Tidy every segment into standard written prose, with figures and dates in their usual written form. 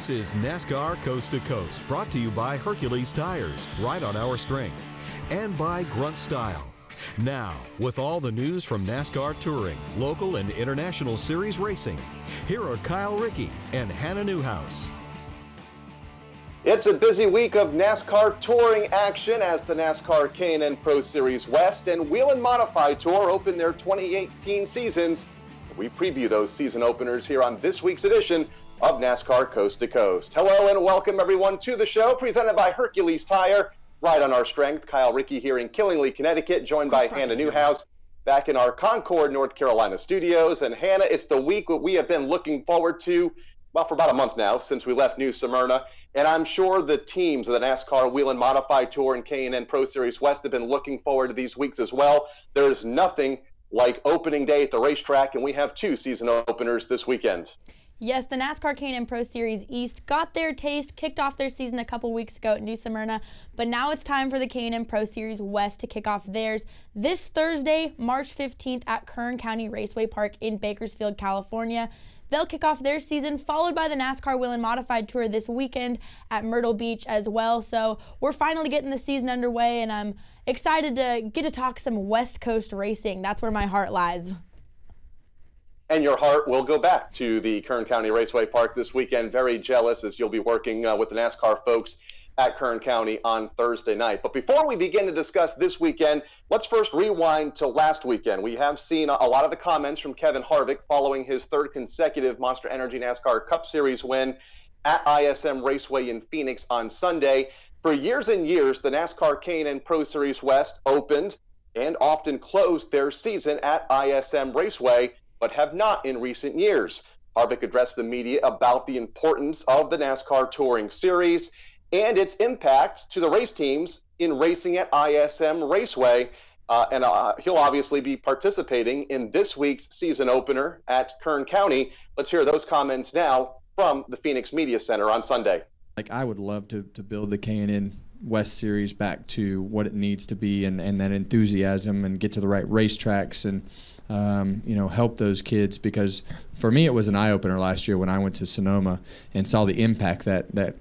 This is NASCAR Coast to Coast, brought to you by Hercules Tires, right on our strength, and by Grunt Style. Now, with all the news from NASCAR Touring, local and international series racing, here are Rickey and Hannah Newhouse. It's a busy week of NASCAR touring action as the NASCAR K&N Pro Series West and Wheel and Modify Tour open their 2018 seasons. We preview those season openers here on this week's edition of NASCAR Coast to Coast. Hello and welcome everyone to the show presented by Hercules Tire, right on our strength. Rickey here in Killingly, Connecticut, joined by Hannah Newhouse back in our Concord, North Carolina studios. And Hannah, it's the week that we have been looking forward to, well, for about a month now since we left New Smyrna. And I'm sure the teams of the NASCAR Wheel and Modify Tour and K&N Pro Series West have been looking forward to these weeks as well. There's nothing like opening day at the racetrack, and we have two season openers this weekend. Yes, the NASCAR K&N Pro Series East got their taste, kicked off their season a couple weeks ago at New Smyrna, but now it's time for the K&N Pro Series West to kick off theirs this Thursday, March 15th at Kern County Raceway Park in Bakersfield, California. They'll kick off their season, followed by the NASCAR Wheel and Modified Tour this weekend at Myrtle Beach as well. So we're finally getting the season underway, and I'm excited to get to talk some West Coast racing. That's where my heart lies. And your heart will go back to the Kern County Raceway Park this weekend. Very jealous as you'll be working with the NASCAR folks at Kern County on Thursday night. But before we begin to discuss this weekend, let's first rewind to last weekend. We have seen a lot of the comments from Kevin Harvick following his third consecutive Monster Energy NASCAR Cup Series win at ISM Raceway in Phoenix on Sunday. For years and years, the NASCAR K&N Pro Series West opened and often closed their season at ISM Raceway, but have not in recent years. Harvick addressed the media about the importance of the NASCAR Touring Series and its impact to the race teams in racing at ISM Raceway. And he'll obviously be participating in this week's season opener at Kern County. Let's hear those comments now from the Phoenix Media Center on Sunday. I would love to build the K&N West Series back to what it needs to be and that enthusiasm and get to the right racetracks and help those kids, because for me it was an eye-opener last year when I went to Sonoma and saw the impact that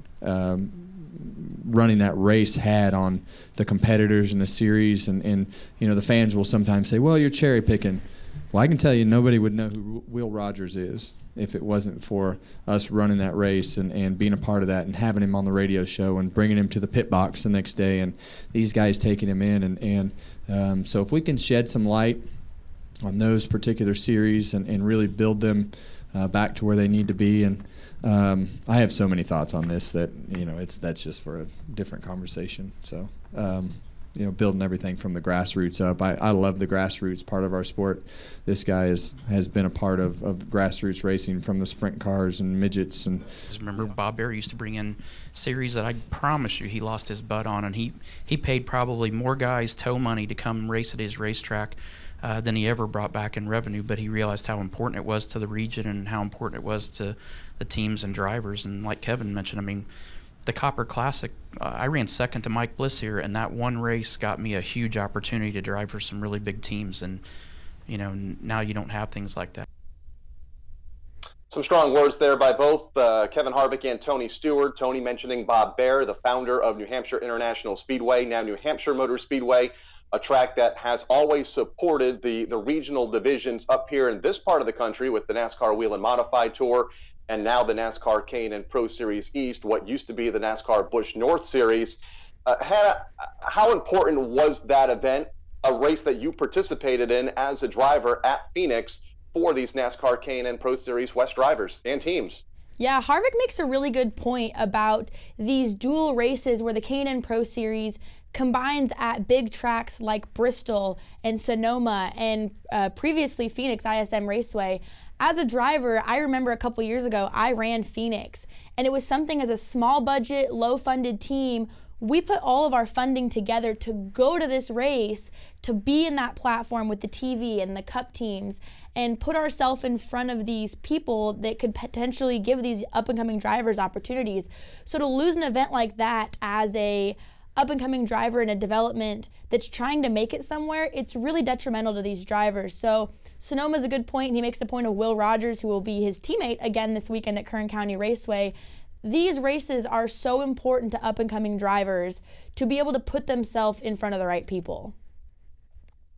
running that race had on the competitors in the series, and the fans will sometimes say, well, you're cherry picking. Well, I can tell you nobody would know who Will Rogers is if it wasn't for us running that race and being a part of that and having him on the radio show and bringing him to the pit box the next day and these guys taking him in. So if we can shed some light on those particular series and really build them back to where they need to be. And I have so many thoughts on this that, that's just for a different conversation. So, building everything from the grassroots up. I love the grassroots part of our sport. This guy has been a part of grassroots racing from the sprint cars and midgets. And remember, Bob Bear used to bring in series that I promise you he lost his butt on, and he paid probably more guys tow money to come race at his racetrack than he ever brought back in revenue, but he realized how important it was to the region and how important it was to the teams and drivers. And like Kevin mentioned, the Copper Classic, I ran second to Mike Bliss here, and that one race got me a huge opportunity to drive for some really big teams, and now you don't have things like that. Some strong words there by both Kevin Harvick and Tony Stewart. Tony mentioning Bob Bear, the founder of New Hampshire International Speedway, now New Hampshire Motor Speedway, a track that has always supported the regional divisions up here in this part of the country with the NASCAR Wheel and Modify Tour and now the NASCAR K&N Pro Series East, what used to be the NASCAR Busch North Series. Hannah, how important was that event, a race that you participated in as a driver at Phoenix for these NASCAR K&N Pro Series West drivers and teams? Yeah, Harvick makes a really good point about these dual races where the K&N Pro Series combines at big tracks like Bristol and Sonoma and previously Phoenix ISM Raceway. As a driver, I remember a couple years ago, I ran Phoenix, and it was something as a small budget, low funded team, we put all of our funding together to go to this race, to be in that platform with the TV and the cup teams, and put ourselves in front of these people that could potentially give these up-and-coming drivers opportunities. So to lose an event like that as a up-and-coming driver in a development that's trying to make it somewhere, it's really detrimental to these drivers. So Sonoma's a good point, and he makes the point of Will Rogers, who will be his teammate again this weekend at Kern County Raceway. these races are so important to up-and-coming drivers to be able to put themselves in front of the right people.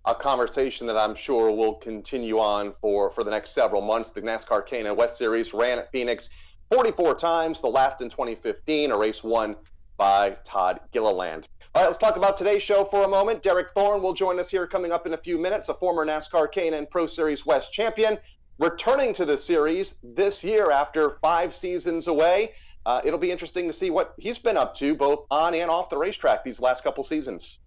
A conversation that I'm sure will continue on for the next several months. The NASCAR K&N West Series ran at Phoenix 44 times, the last in 2015, a race won by Todd Gilliland. All right, let's talk about today's show for a moment. Derek Thorn will join us here coming up in a few minutes, a former NASCAR K&N Pro Series West champion, returning to the series this year after 5 seasons away. It'll be interesting to see what he's been up to both on and off the racetrack these last couple seasons.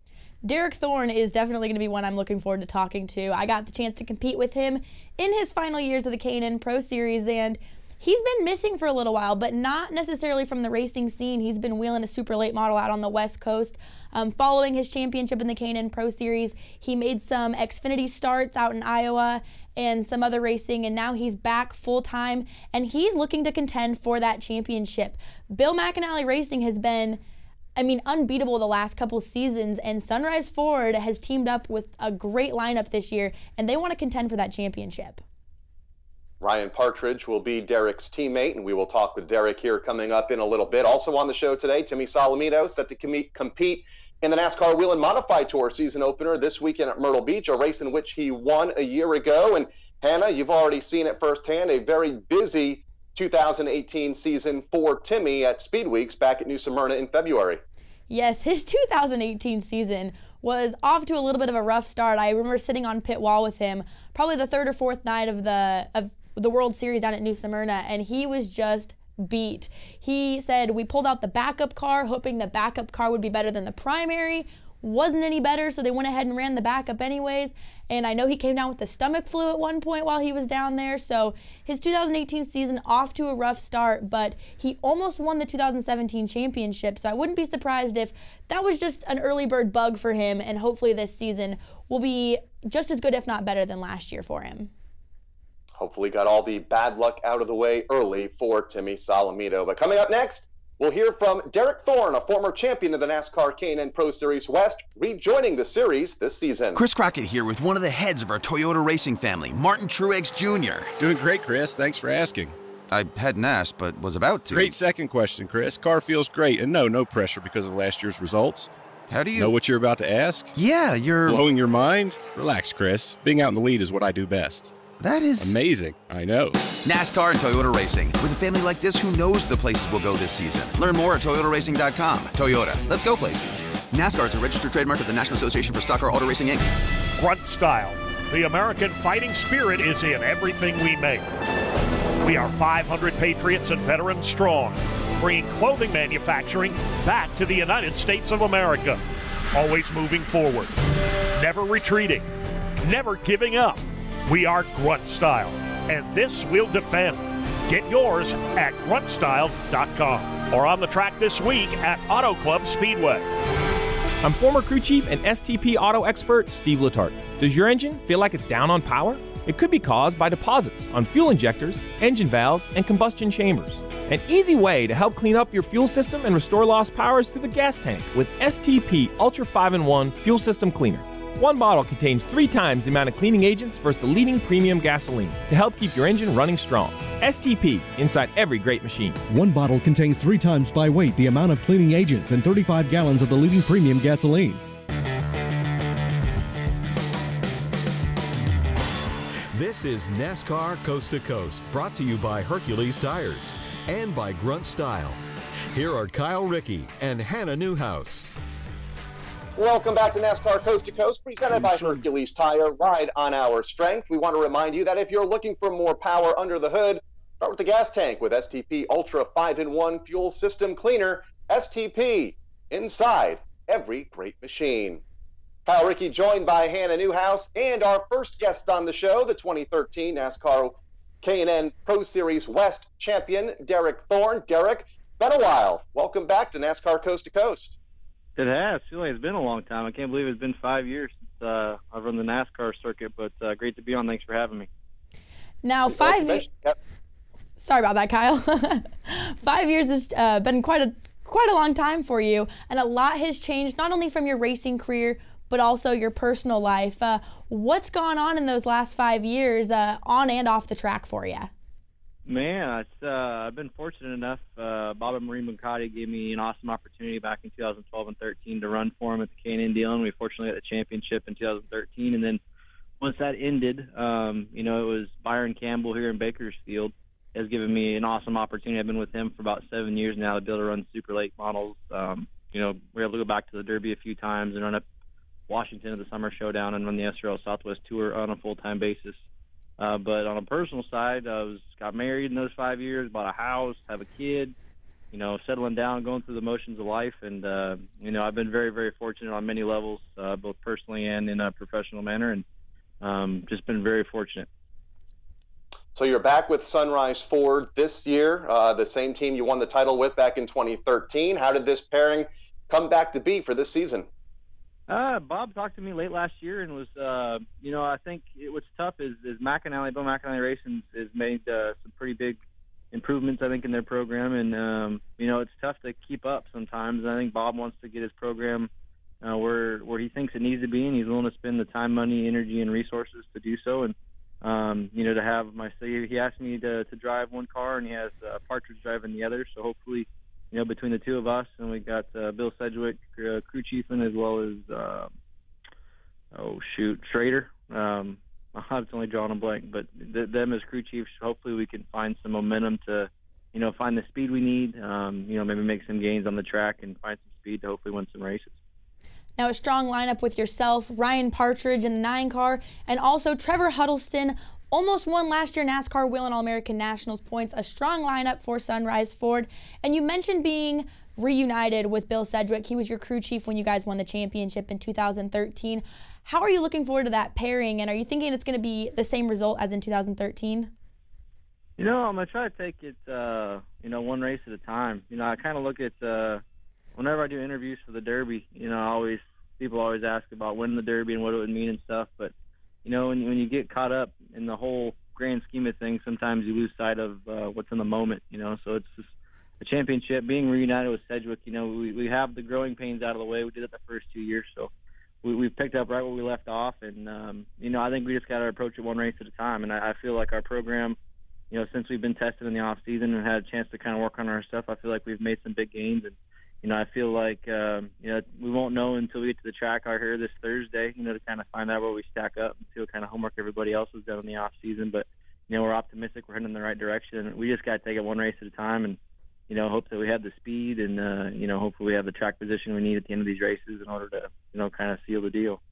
Derek Thorn is definitely going to be one I'm looking forward to talking to. I got the chance to compete with him in his final years of the K&N Pro Series, and he's been missing for a little while, but not necessarily from the racing scene. He's been wheeling a super late model out on the West Coast. Following his championship in the K&N Pro Series, he made some Xfinity starts out in Iowa and some other racing, and now he's back full-time, and he's looking to contend for that championship. Bill McAnally Racing has been, unbeatable the last couple seasons, and Sunrise Ford has teamed up with a great lineup this year, and they want to contend for that championship. Ryan Partridge will be Derek's teammate, and we will talk with Derek here coming up in a little bit. Also on the show today, Timmy Solomito set to compete in the NASCAR Wheel and Modify Tour season opener this weekend at Myrtle Beach, a race in which he won a year ago. And Hannah, you've already seen it firsthand, a very busy 2018 season for Timmy at Speed Weeks back at New Smyrna in February. Yes, his 2018 season was off to a little bit of a rough start. I remember sitting on pit wall with him, probably the 3rd or 4th night of the World Series down at New Smyrna, and he was just beat. He said we pulled out the backup car, hoping the backup car would be better than the primary. Wasn't any better, so they went ahead and ran the backup anyways. And I know he came down with the stomach flu at one point while he was down there. So his 2018 season off to a rough start, but he almost won the 2017 championship. So I wouldn't be surprised if that was just an early bird bug for him, and hopefully this season will be just as good, if not better, than last year for him. Hopefully got all the bad luck out of the way early for Timmy Solomito. But coming up next, we'll hear from Derek Thorn, a former champion of the NASCAR K&N Pro Series West, rejoining the series this season. Chris Crockett here with one of the heads of our Toyota racing family, Martin Truex Jr. Doing great, Chris. Thanks for asking. I hadn't asked, but was about to. Great second question, Chris. Car feels great, and no pressure because of last year's results. How do you... Know what you're about to ask? Yeah, you're... Blowing your mind? Relax, Chris. Being out in the lead is what I do best. That is... amazing. I know. NASCAR and Toyota Racing. With a family like this, who knows the places we'll go this season? Learn more at toyotaracing.com. Toyota, let's go places. NASCAR is a registered trademark of the National Association for Stock Car Auto Racing, Inc. Grunt Style. The American fighting spirit is in everything we make. We are 500 patriots and veterans strong, bringing clothing manufacturing back to the United States of America. Always moving forward, never retreating, never giving up. We are Grunt Style, and this we'll defend. Get yours at gruntstyle.com or on the track this week at Auto Club Speedway. I'm former crew chief and STP auto expert Steve Letarte. Does your engine feel like it's down on power? It could be caused by deposits on fuel injectors, engine valves, and combustion chambers. An easy way to help clean up your fuel system and restore lost power is through the gas tank with STP Ultra 5-in-1 Fuel System Cleaner. One bottle contains 3 times the amount of cleaning agents versus the leading premium gasoline to help keep your engine running strong. STP, inside every great machine. One bottle contains 3 times by weight the amount of cleaning agents and 35 gallons of the leading premium gasoline. This is NASCAR Coast to Coast, brought to you by Hercules Tires and by Grunt Style. Here are Kyle Rickey and Hannah Newhouse. Welcome back to NASCAR Coast to Coast, presented by Hercules Tire. Ride on our strength. We want to remind you that if you're looking for more power under the hood, start with the gas tank with STP Ultra 5-in-1 Fuel System Cleaner. STP, inside every great machine. Kyle Rickey joined by Hannah Newhouse and our first guest on the show, the 2013 NASCAR K&N Pro Series West champion, Derek Thorn. Derek, been a while. Welcome back to NASCAR Coast to Coast. It has. I feel like it's been a long time. I can't believe it's been 5 years since I've run the NASCAR circuit, but great to be on. Thanks for having me. Now, 5 years. Sorry about that, Kyle. 5 years has been quite a long time for you, and a lot has changed, not only from your racing career, but also your personal life. What's gone on in those last 5 years on and off the track for you? Man, I've been fortunate enough. Bob and Marie Buncati gave me an awesome opportunity back in 2012 and 13 to run for him at the K&N deal, and we fortunately got the championship in 2013. And then once that ended, it was Byron Campbell here in Bakersfield has given me an awesome opportunity. I've been with him for about 7 years now to be able to run super late models. We were able to go back to the Derby a few times and run up Washington at the Summer Showdown and run the SRL Southwest Tour on a full-time basis. But on a personal side, got married in those 5 years, bought a house, have a kid, settling down, going through the motions of life. And, I've been very, very fortunate on many levels, both personally and in a professional manner, and just been very fortunate. So you're back with Sunrise Ford this year, the same team you won the title with back in 2013. How did this pairing come back to be for this season? Bob talked to me late last year and was, I think what's tough is Bill McAnally Racing has made some pretty big improvements, I think, in their program. And, it's tough to keep up sometimes. I think Bob wants to get his program where he thinks it needs to be, and he's willing to spend the time, money, energy, and resources to do so. And, to have he asked me to drive one car, and he has Partridge driving the other. So hopefully, between the two of us, and we got Bill Sedgwick, crew chief, and as well as Schrader. I'm only drawing a blank, but them as crew chiefs. Hopefully, we can find some momentum to, find the speed we need. Maybe make some gains on the track and find some speed to hopefully win some races. Now, a strong lineup with yourself, Ryan Partridge in the 9 car, and also Trevor Huddleston. Almost won last year NASCAR Wheel and All-American Nationals points. A strong lineup for Sunrise Ford. And you mentioned being reunited with Bill Sedgwick. He was your crew chief when you guys won the championship in 2013. How are you looking forward to that pairing? And are you thinking it's going to be the same result as in 2013? I'm going to try to take it, one race at a time. I kind of look at whenever I do interviews for the Derby, people always ask about winning the Derby and what it would mean and stuff. But when you get caught up in the whole grand scheme of things, sometimes you lose sight of what's in the moment, So it's just a championship, being reunited with Sedgwick, we have the growing pains out of the way. We did it the first 2 years, so we picked up right where we left off. And, I think we just got to approach it one race at a time. And I feel like our program, since we've been tested in the off season and had a chance to kind of work on our stuff, I feel like we've made some big gains. And, I feel like, we won't know until we get to the track out here this Thursday, to kind of find out where we stack up and see what kind of homework everybody else has done in the off season. But, we're optimistic. We're heading in the right direction. And we just got to take it one race at a time and, hope that we have the speed and, hopefully we have the track position we need at the end of these races in order to, kind of seal the deal.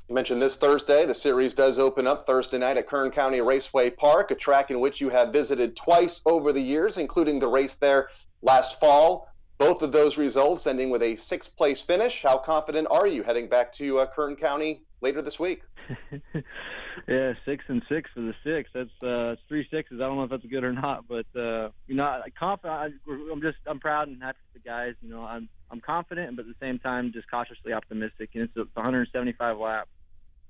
You mentioned this Thursday. The series does open up Thursday night at Kern County Raceway Park, a track in which you have visited twice over the years, including the race there last fall. Both of those results ending with a 6th place finish. How confident are you heading back to Kern County later this week? Yeah, 6 and 6 for the 6. That's 3 sixes. I don't know if that's good or not, but confident. I'm proud and happy for the guys. I'm confident, but at the same time, just cautiously optimistic. And it's 175 laps.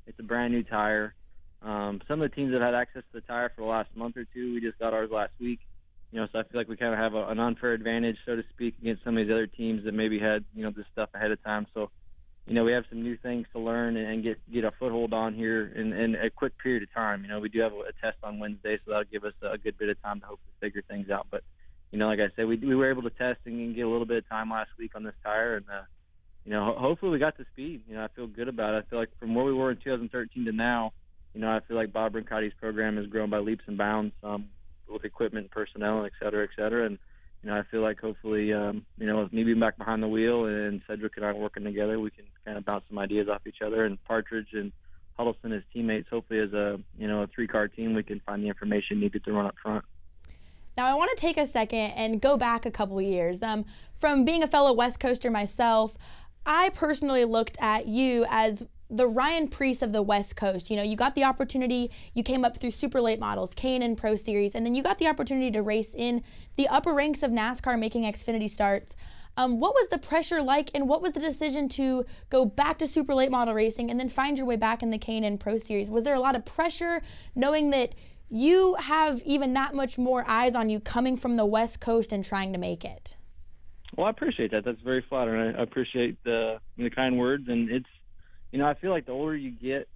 It's a brand new tire. Some of the teams have had access to the tire for the last month or two. We just got ours last week. So I feel like we kind of have an unfair advantage, so to speak, against some of these other teams that maybe had, this stuff ahead of time. So, we have some new things to learn and get a foothold on here in a quick period of time. We do have a test on Wednesday, so that'll give us a good bit of time to hopefully figure things out. But, like I said, we were able to test and get a little bit of time last week on this tire. And, hopefully we got the speed. I feel good about it. I feel like from where we were in 2013 to now, I feel like Bob Brincati's program has grown by leaps and bounds. With equipment, personnel, et cetera, and I feel like hopefully, with me being back behind the wheel and Cedric and I working together, we can kind of bounce some ideas off each other. And Partridge and Huddleston as teammates, hopefully as a 3-car team, we can find the information needed to run up front. Now I want to take a second and go back a couple of years. From being a fellow West Coaster myself, I personally looked at you as the Ryan Preece of the West Coast. You got the opportunity, you came up through super late models, K&N Pro Series, and then you got the opportunity to race in the upper ranks of NASCAR making Xfinity starts. What was the pressure like, and what was the decision to go back to super late model racing and then find your way back in the K&N Pro Series? Was there a lot of pressure knowing that you have even that much more eyes on you coming from the West Coast and trying to make it? Well, I appreciate that. That's very flattering. I appreciate the kind words, and it's, I feel like the older you get,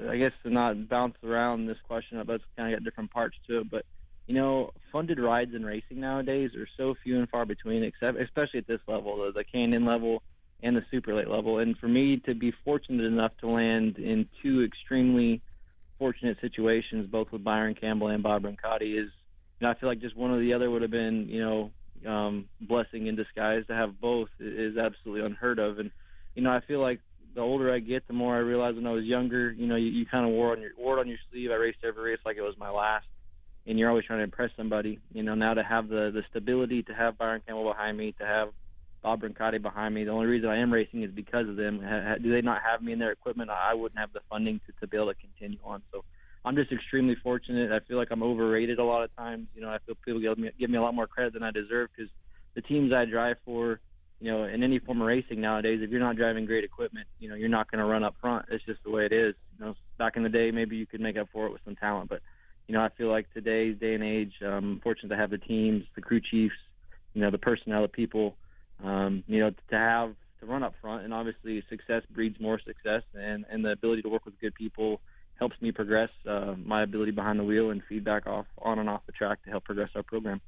I guess, to not bounce around this question, but it's kind of got different parts to it. But, you know, funded rides in racing nowadays are so few and far between, especially at this level, the Canyon level and the super late level. And for me to be fortunate enough to land in two extremely fortunate situations, both with Byron Campbell and Bob Brancotti, is, you know, I feel like just one or the other would have been, you know, blessing in disguise. To have both is absolutely unheard of. And, you know, I feel like the older I get, the more I realize when I was younger, you know, you kind of wore it on your sleeve. I raced every race like it was my last, and you're always trying to impress somebody. You know, now to have the stability, to have Byron Campbell behind me, to have Bob Brancotti behind me, the only reason I am racing is because of them. Do they not have me in their equipment, I wouldn't have the funding to be able to continue on. So I'm just extremely fortunate. I feel like I'm overrated a lot of times. You know, I feel people give me a lot more credit than I deserve, because the teams I drive for, you know, in any form of racing nowadays, if you're not driving great equipment, you know, you're not going to run up front. It's just the way it is. You know, back in the day, maybe you could make up for it with some talent, but, you know, I feel like today's day and age, I'm fortunate to have the teams, the crew chiefs, you know, the personnel, the people, you know, to run up front. And obviously success breeds more success, and the ability to work with good people helps me progress my ability behind the wheel and feedback on and off the track to help progress our program.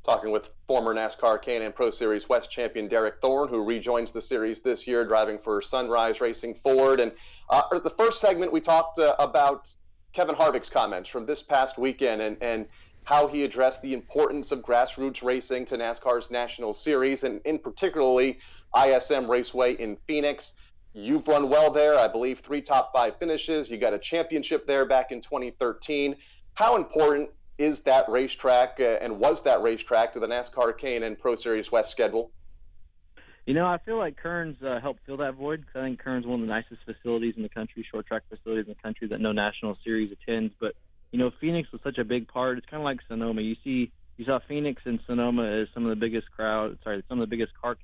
Talking with former NASCAR K&N Pro Series West champion Derek Thorn, who rejoins the series this year, driving for Sunrise Racing Ford. And at the first segment, we talked about Kevin Harvick's comments from this past weekend and how he addressed the importance of grassroots racing to NASCAR's National Series, and in particularly ISM Raceway in Phoenix. You've run well there, I believe 3 top 5 finishes. You got a championship there back in 2013. How important is that racetrack and was that racetrack to the NASCAR K&N Pro Series West schedule? You know, I feel like Kearns helped fill that void, because I think Kearns is one of the nicest facilities in the country, short track facilities in the country that no National Series attends. But, you know, Phoenix was such a big part. It's kind of like Sonoma. You saw Phoenix and Sonoma as some of the biggest car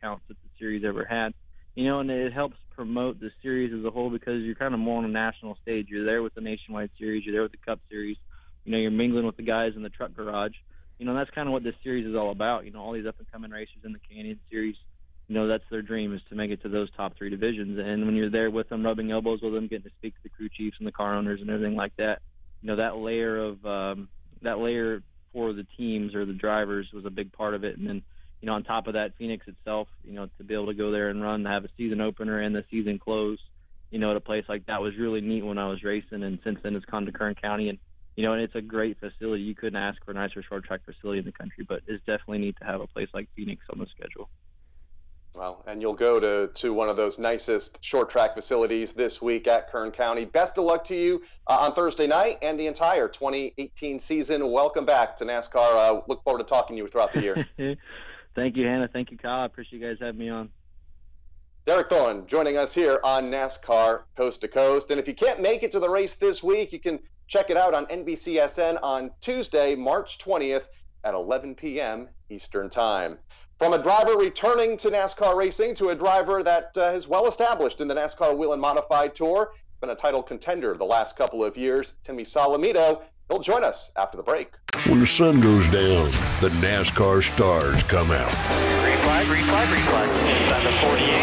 counts that the series ever had. You know, and it helps promote the series as a whole, because you're kind of more on a national stage. You're there with the Nationwide Series. You're there with the Cup Series. You know, you're mingling with the guys in the truck garage. You know, that's kind of what this series is all about. You know, all these up-and-coming racers in the Canyon Series, you know, that's their dream, is to make it to those top 3 divisions. And when you're there with them, rubbing elbows with them, getting to speak to the crew chiefs and the car owners and everything like that, you know, that layer for the teams or the drivers was a big part of it. And then, you know, on top of that, Phoenix itself, you know, to be able to go there and run, to have a season opener and the season close, you know, at a place like that was really neat when I was racing. And since then, it's come to Kern County, and you know, and it's a great facility. You couldn't ask for a nicer short track facility in the country, but it's definitely neat to have a place like Phoenix on the schedule. Well, and you'll go to one of those nicest short track facilities this week at Kern County. Best of luck to you on Thursday night and the entire 2018 season. Welcome back to NASCAR. Look forward to talking to you throughout the year. Thank you, Hannah. Thank you, Kyle. I appreciate you guys having me on. Derek Thorn joining us here on NASCAR Coast to Coast. And if you can't make it to the race this week, you can check it out on NBCSN on Tuesday, March 20th at 11 p.m. Eastern Time. From a driver returning to NASCAR racing to a driver that is well established in the NASCAR Wheel and Modified Tour, been a title contender the last couple of years, Timmy Solomito. He'll join us after the break. When the sun goes down, the NASCAR stars come out. Green flag, green flag, green flag. 748.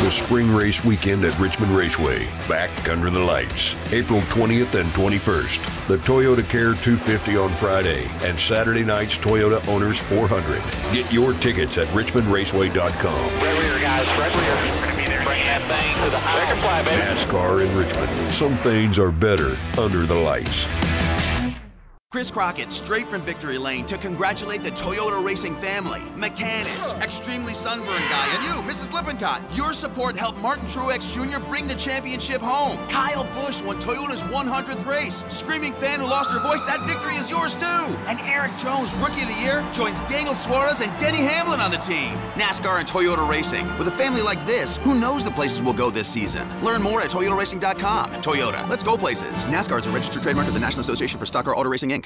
The spring race weekend at Richmond Raceway, back under the lights. April 20th and 21st. The Toyota Care 250 on Friday, and Saturday night's Toyota Owners 400. Get your tickets at richmondraceway.com. Red rear, guys. Red rear. We're going to be there. Bring that thing to the high. Second fly, baby. NASCAR in Richmond. Some things are better under the lights. Chris Crockett, straight from Victory Lane, to congratulate the Toyota Racing family, mechanics, extremely sunburned guy, and you, Mrs. Lippincott. Your support helped Martin Truex Jr. bring the championship home. Kyle Busch won Toyota's 100th race. Screaming fan who lost her voice, that victory is yours too. And Eric Jones, Rookie of the Year, joins Daniel Suarez and Denny Hamlin on the team. NASCAR and Toyota Racing. With a family like this, who knows the places we'll go this season? Learn more at toyotaracing.com. Toyota, let's go places. NASCAR is a registered trademark of the National Association for Stock Car Auto Racing, Inc.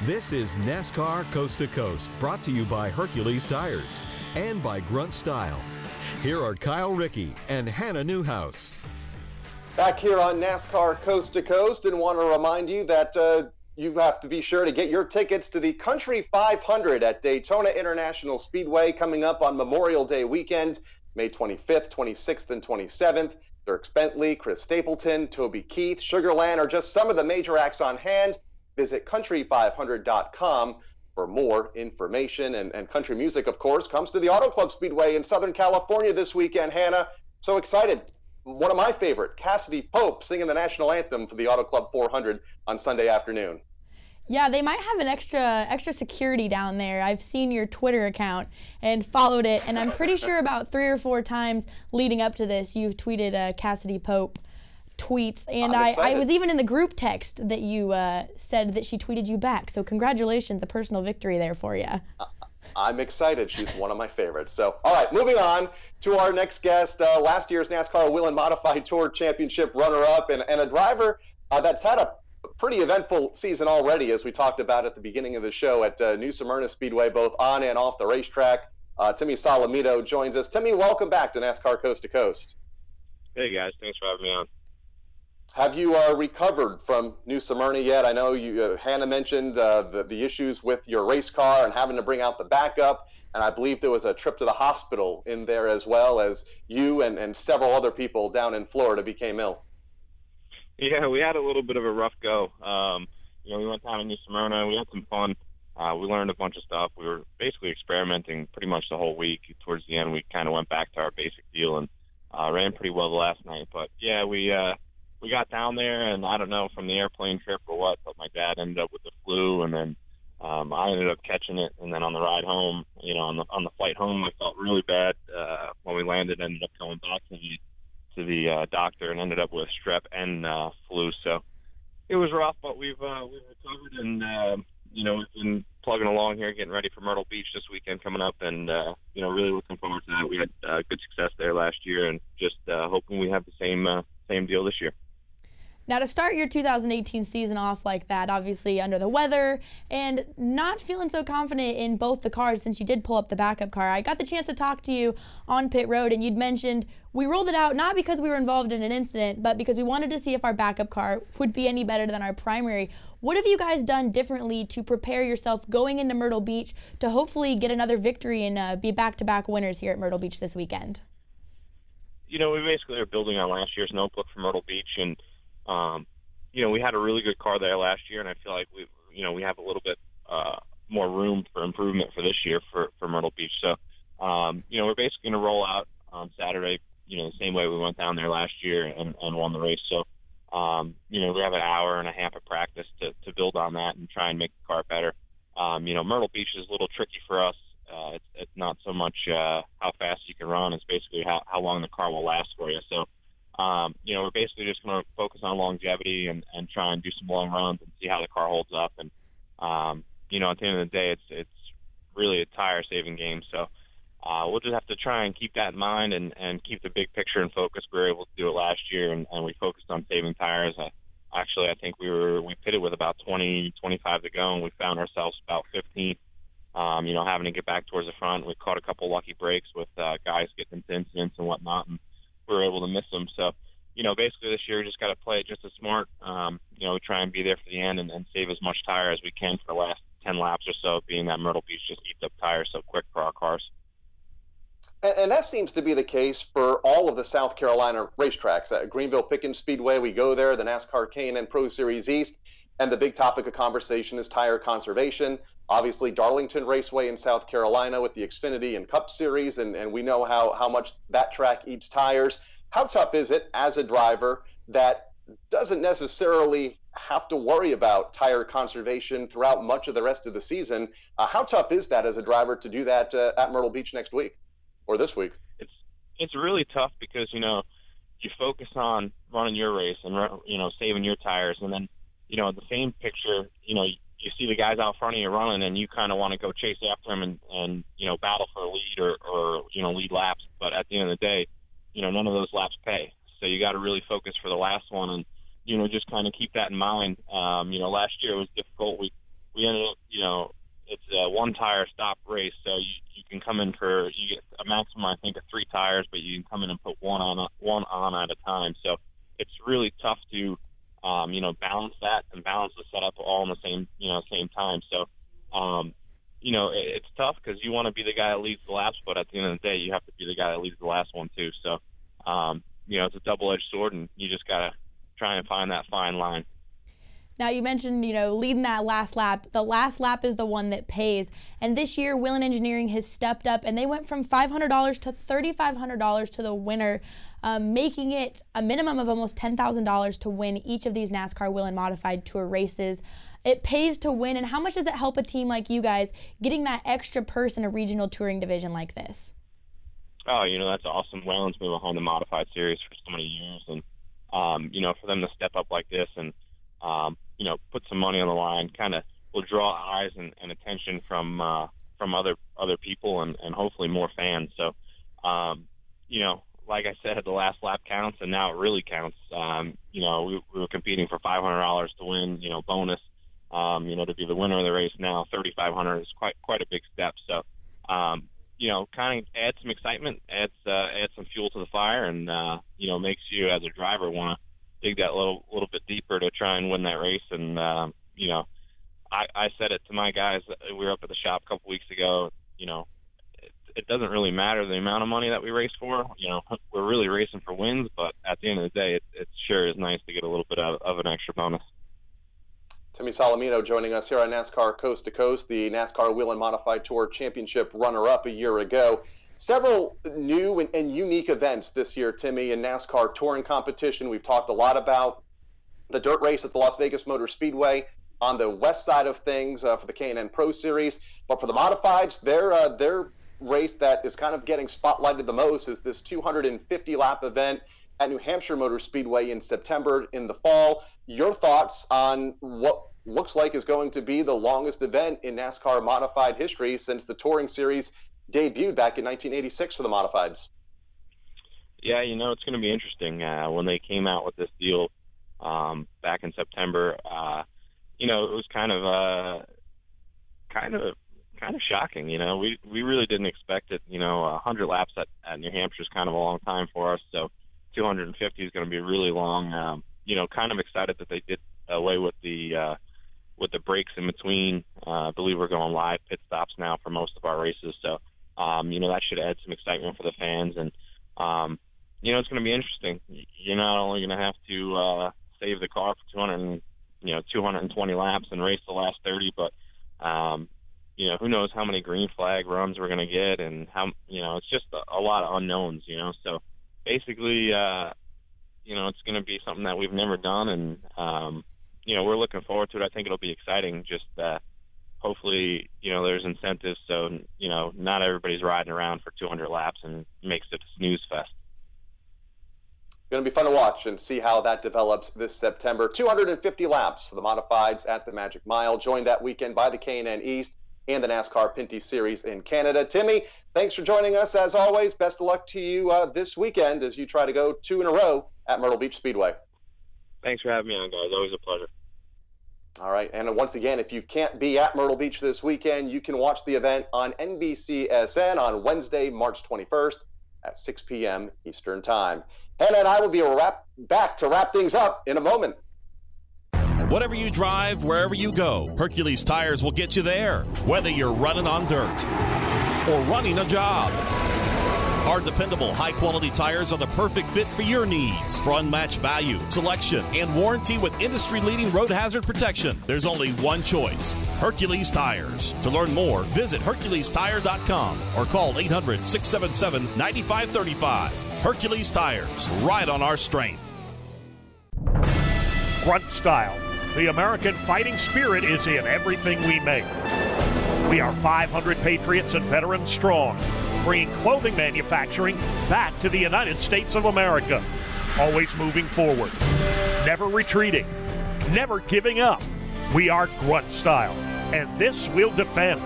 This is NASCAR Coast to Coast, brought to you by Hercules Tires and by Grunt Style. Here are Kyle Rickey and Hannah Newhouse. Back here on NASCAR Coast to Coast, and want to remind you that you have to be sure to get your tickets to the Country 500 at Daytona International Speedway coming up on Memorial Day weekend, May 25th, 26th, and 27th. Dirk Bentley, Chris Stapleton, Toby Keith, Sugarland are just some of the major acts on hand. Visit country500.com for more information. And country music, of course, comes to the Auto Club Speedway in Southern California this weekend. Hannah, so excited. One of my favorite, Cassidy Pope, singing the national anthem for the Auto Club 400 on Sunday afternoon. Yeah, they might have an extra security down there. I've seen your Twitter account and followed it, and I'm pretty sure about 3 or 4 times leading up to this, you've tweeted Cassidy Pope tweets, and I was even in the group text that you said that she tweeted you back. So congratulations, a personal victory there for you. I'm excited. She's one of my favorites. So, all right, moving on to our next guest, last year's NASCAR Wheel and Modified Tour Championship runner-up and a driver that's had a pretty eventful season already, as we talked about at the beginning of the show at New Smyrna Speedway, both on and off the racetrack. Timmy Solomito joins us. Timmy, welcome back to NASCAR Coast to Coast. Hey, guys. Thanks for having me on. Have you recovered from New Smyrna yet? I know you, Hannah mentioned the issues with your race car and having to bring out the backup, and I believe there was a trip to the hospital in there as well, as you and several other people down in Florida became ill. Yeah, we had a little bit of a rough go. We went down to New Smyrna. We had some fun. We learned a bunch of stuff. We were basically experimenting pretty much the whole week. Towards the end, we kind of went back to our basic deal and ran pretty well the last night. But, yeah, we got down there, and I don't know from the airplane trip or what, but my dad ended up with the flu, and then I ended up catching it. And then on the ride home, on the flight home, I felt really bad. When we landed, ended up going back to the doctor and ended up with strep and flu. So it was rough, but we've recovered, and we've been plugging along here, getting ready for Myrtle Beach this weekend coming up, and really looking forward to that. We had good success there last year, and just hoping we have the same deal this year. Now, to start your 2018 season off like that, obviously under the weather and not feeling so confident in both the cars since you did pull up the backup car, I got the chance to talk to you on pit road, and you'd mentioned we rolled it out not because we were involved in an incident, but because we wanted to see if our backup car would be any better than our primary. What have you guys done differently to prepare yourself going into Myrtle Beach to hopefully get another victory and be back-to-back winners here at Myrtle Beach this weekend? We basically are building on last year's notebook for Myrtle Beach, and we had a really good car there last year, and I feel like we have a little bit more room for improvement for this year for Myrtle Beach. So, we're basically going to roll out on Saturday, the same way we went down there last year and won the race. So, we have an hour and a half of practice to build on that and try and make the car better. Myrtle Beach is a little tricky for us. It's not so much how fast you can run. It's basically how long the car will last for you. So, we're basically just going to focus on longevity and try and do some long runs and see how the car holds up. And, at the end of the day, it's really a tire-saving game. So we'll just have to try and keep that in mind and keep the big picture in focus. We were able to do it last year, and we focused on saving tires. I think we pitted with about 20, 25 to go, and we found ourselves about 15th, having to get back towards the front. We caught a couple lucky breaks with guys getting into incidents and whatnot, and we were able to miss them. So, basically this year we just got to play it just as smart. We try and be there for the end and save as much tire as we can for the last 10 laps or so, being that Myrtle Beach just eats up tires so quick for our cars. And that seems to be the case for all of the South Carolina racetracks. At Greenville Pickens Speedway, we go there, the NASCAR K&N Pro Series East, and the big topic of conversation is tire conservation. Obviously, Darlington Raceway in South Carolina with the Xfinity and Cup Series, and we know how much that track eats tires. How tough is it as a driver that doesn't necessarily have to worry about tire conservation throughout much of the rest of the season? How tough is that as a driver to do that at Myrtle Beach next week or this week? It's really tough because, you focus on running your race and, saving your tires. And then, the same picture, you see the guys out front of you running and you kind of want to go chase after them and battle for a lead or lead laps. But at the end of the day, none of those laps pay. So you got to really focus for the last one and, just kind of keep that in mind. Last year it was difficult. We ended up, it's a one tire stop race. So you can come in you get a maximum, I think, of 3 tires, but you can come in and put one on at a time. So it's really tough to, balance that and balance the setup all in the want to be the guy that leads the laps, but at the end of the day, you have to be the guy that leads the last one too. So, it's a double-edged sword, and you just got to try and find that fine line. Now, you mentioned, leading that last lap. The last lap is the one that pays. And this year, Whelen Engineering has stepped up, and they went from $500 to $3,500 to the winner, making it a minimum of almost $10,000 to win each of these NASCAR Whelen Modified Tour races. It pays to win, and how much does it help a team like you guys getting that extra purse in a regional touring division like this? Oh, that's awesome. Whelan's been behind the Modified Series for so many years, and, for them to step up like this and, put some money on the line kind of will draw eyes and attention from other people and hopefully more fans. So, like I said, the last lap counts, and now it really counts. We were competing for $500 to win, bonus, to be the winner of the race. Now $3,500 is quite a big step. So, kind of adds some excitement, adds some fuel to the fire, and, makes you as a driver want to dig that little bit deeper to try and win that race. And, I said it to my guys. We were up at the shop a couple weeks ago. It doesn't really matter the amount of money that we race for. We're really racing for wins, but at the end of the day, it sure is nice to get a little bit of an extra bonus. Timmy Solomito joining us here on NASCAR Coast to Coast, the NASCAR Whelen Modified Tour Championship runner-up a year ago. Several new and unique events this year, Timmy, in NASCAR touring competition. We've talked a lot about the dirt race at the Las Vegas Motor Speedway on the west side of things for the K&N Pro Series. But for the Modifieds, their race that is kind of getting spotlighted the most is this 250-lap event at New Hampshire Motor Speedway in September in the fall. Your thoughts on what looks like is going to be the longest event in NASCAR Modified history since the Touring Series debuted back in 1986 for the Modifieds? Yeah, it's going to be interesting. When they came out with this deal back in September, it was kind of shocking. We really didn't expect it. 100 laps at New Hampshire is kind of a long time for us, so 250 is going to be really long. Kind of excited that they did away with the breaks in between. I believe we're going live pit stops now for most of our races, so that should add some excitement for the fans. And it's going to be interesting. You're not only going to have to save the car for 220 laps and race the last 30, but who knows how many green flag runs we're going to get, and how it's just a lot of unknowns. So basically, it's going to be something that we've never done, and we're looking forward to it. I think it'll be exciting. Just hopefully, there's incentives, so not everybody's riding around for 200 laps and makes it a snooze fest. Going to be fun to watch and see how that develops this September. 250 laps for the Modifieds at the Magic Mile, joined that weekend by the K&N East and the NASCAR Pinty Series in Canada. Timmy, thanks for joining us as always. Best of luck to you this weekend as you try to go 2 in a row at Myrtle Beach Speedway. Thanks for having me on, guys. Always a pleasure. All right, and once again, if you can't be at Myrtle Beach this weekend, you can watch the event on NBCSN on Wednesday, March 21st at 6 p.m. Eastern Time. Hannah and I will be back to wrap things up in a moment. Whatever you drive, wherever you go, Hercules Tires will get you there, whether you're running on dirt or running a job. Our dependable, high-quality tires are the perfect fit for your needs. For unmatched value, selection, and warranty with industry-leading road hazard protection, there's only one choice, Hercules Tires. To learn more, visit HerculesTire.com or call 800-677-9535. Hercules Tires, ride on our strength. Grunt Style. The American fighting spirit is in everything we make. We are 500 patriots and veterans strong, bringing clothing manufacturing back to the United States of America. Always moving forward, never retreating, never giving up. We are Grunt Style, and this we'll defend.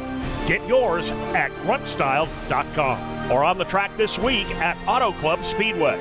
Get yours at gruntstyle.com or on the track this week at Auto Club Speedway.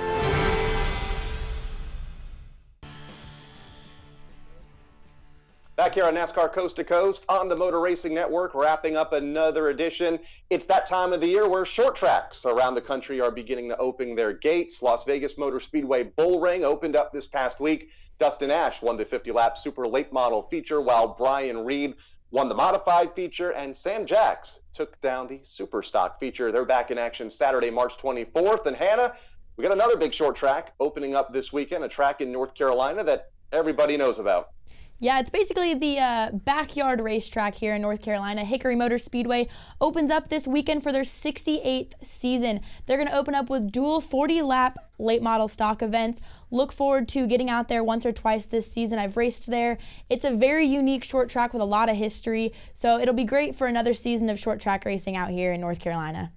Back here on NASCAR Coast to Coast on the Motor Racing Network, wrapping up another edition. It's that time of the year where short tracks around the country are beginning to open their gates. Las Vegas Motor Speedway Bull Ring opened up this past week. Dustin Ash won the 50-lap Super Late Model feature, while Brian Reed won the modified feature, and Sam Jacks took down the super stock feature. They're back in action Saturday, March 24th. And Hannah, we got another big short track opening up this weekend, a track in North Carolina that everybody knows about. Yeah, it's basically the backyard racetrack here in North Carolina. Hickory Motor Speedway opens up this weekend for their 68th season. They're going to open up with dual 40-lap late model stock events. Look forward to getting out there once or twice this season. I've raced there. It's a very unique short track with a lot of history, so it'll be great for another season of short track racing out here in North Carolina.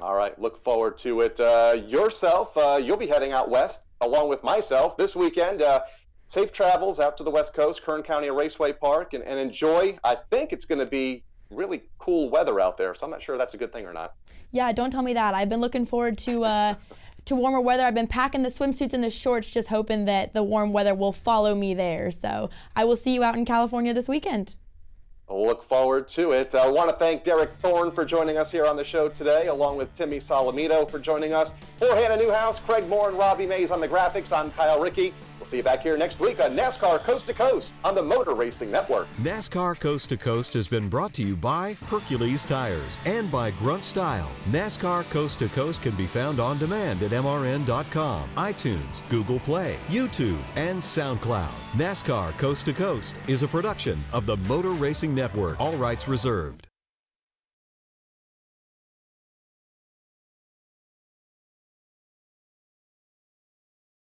All right, look forward to it. Yourself, you'll be heading out west along with myself this weekend. Safe travels out to the West Coast, Kern County Raceway Park, and enjoy. I think it's going to be really cool weather out there, so I'm not sure if that's a good thing or not. Yeah, don't tell me that. I've been looking forward to warmer weather. I've been packing the swimsuits and the shorts, just hoping that the warm weather will follow me there. So I will see you out in California this weekend. Look forward to it. I want to thank Derek Thorn for joining us here on the show today, along with Timmy Solomito for joining us. For Hannah Newhouse, Craig Moore, and Robbie Mays on the graphics, I'm Kyle Rickey. We'll see you back here next week on NASCAR Coast to Coast on the Motor Racing Network. NASCAR Coast to Coast has been brought to you by Hercules Tires and by Grunt Style. NASCAR Coast to Coast can be found on demand at MRN.com, iTunes, Google Play, YouTube, and SoundCloud. NASCAR Coast to Coast is a production of the Motor Racing Network. All rights reserved.